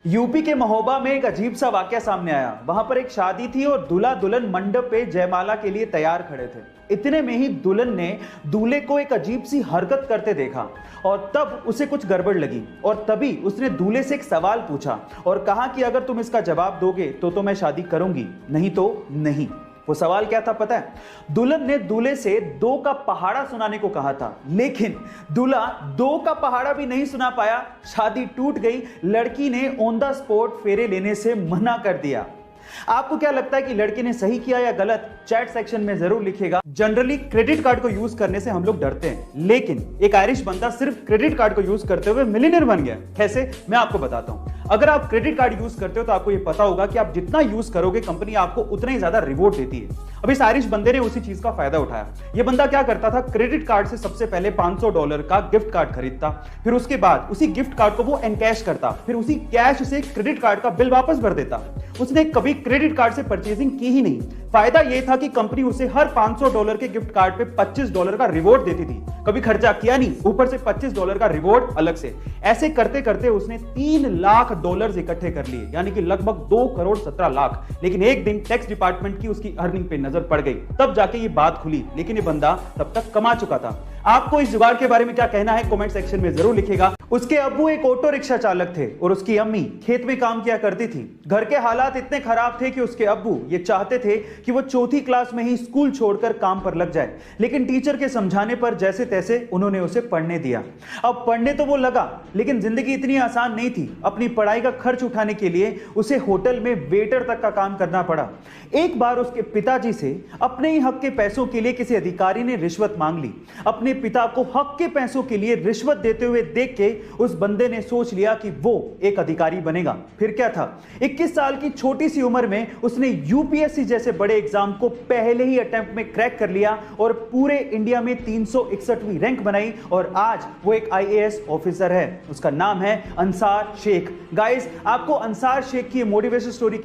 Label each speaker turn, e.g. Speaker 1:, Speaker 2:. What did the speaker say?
Speaker 1: UP के महोबा में एक अजीब सा वाकया सामने आया। वहां पर एक शादी थी और दूल्हा दुल्हन मंडप पे जयमाला के लिए तैयार खड़े थे। इतने में ही दुल्हन ने दूल्हे को एक अजीब सी हरकत करते देखा और तब उसे कुछ गड़बड़ लगी और तभी उसने दूल्हे से एक सवाल पूछा और कहा कि अगर तुम इसका जवाब दोगे तो मैं शादी करूंगी, नहीं तो नहीं। वो सवाल क्या था पता है? दुल्हन ने दूल्हे से 2 का पहाड़ा सुनाने को कहा था, लेकिन दूल्हा 2 का पहाड़ा भी नहीं सुना पाया। शादी टूट गई। लड़की ने ऑन द स्पॉट फेरे लेने से मना कर दिया। आपको क्या लगता है कि लड़की ने सही किया या गलत? चैट सेक्शन में जरूर लिखिएगा। जनरली क्रेडिट कार्ड को यूज करने से हम लोग डरते हैं, लेकिन एक आयरिश बंदा सिर्फ क्रेडिट कार्ड को यूज करते हुए मिलियनेयर बन गया। कैसे? मैं आपको बताता हूं। अगर आप क्रेडिट कार्ड यूज करते हो तो आपको यह पता होगा कि आप जितना यूज करोगे कंपनी आपको उतना ही ज्यादा रिवॉर्ड देती है। अब इस आयरिश बंदे ने उसी चीज का फायदा उठाया। यह बंदा क्या करता था, क्रेडिट कार्ड से सबसे पहले $500 का गिफ्ट कार्ड खरीदता, फिर उसके बाद उसी गिफ्ट कार्ड को वो एनकैश करता, फिर उसी कैश से क्रेडिट कार्ड का बिल वापस भर देता। उसने कभी क्रेडिट कार्ड से परचेजिंग की ही नहीं। फायदा यह था कि कंपनी उसे हर $500 के गिफ्ट कार्ड पे $25 का रिवॉर्ड देती थी। कभी खर्चा किया नहीं, ऊपर से $25 का रिवॉर्ड अलग से। ऐसे करते करते उसने $3 लाख इकट्ठे कर लिए, यानी कि लगभग 2,17,00,000। लेकिन एक दिन टैक्स डिपार्टमेंट की उसकी अर्निंग पे नजर पड़ गई, तब जाके ये बात खुली। लेकिन ये बंदा तब तक कमा चुका था। आपको इस जुगाड़ के बारे में क्या कहना है कमेंट सेक्शन में जरूर लिखिएगा। उसके अब्बू एक ऑटो रिक्शा चालक थे और उसकी अम्मी खेत में काम किया करती थी। घर के हालात इतने खराब थे कि उसके अब्बू ये चाहते थे कि वो 4th क्लास में ही स्कूल छोड़कर काम पर लग जाए, लेकिन टीचर के समझाने पर जैसे तैसे उन्होंने उसे पढ़ने दिया। अब पढ़ने तो वो लगा, लेकिन जिंदगी इतनी आसान नहीं थी। अपनी पढ़ाई का खर्च उठाने के लिए उसे होटल में वेटर तक का काम करना पड़ा। एक बार उसके पिताजी से अपने ही हक के पैसों के लिए किसी अधिकारी ने रिश्वत मांग ली। अपने पिता को हक के पैसों के लिए रिश्वत देते हुए देख के उस बंदे ने सोच लिया कि वो एक अधिकारी बनेगा। फिर क्या था, 21 साल की छोटी सी उम्र में उसने यूपीएससी जैसे बड़े एग्जाम को पहले ही अटेम्प्ट में क्रैक कर लिया और पूरे इंडिया में 361वीं रैंक बनाई और आज वो एक आईएएस ऑफिसर है। उसका नाम है अंसार शेख। गाइस, आपको अंसार शेख की मोटिवेशन स्टोरी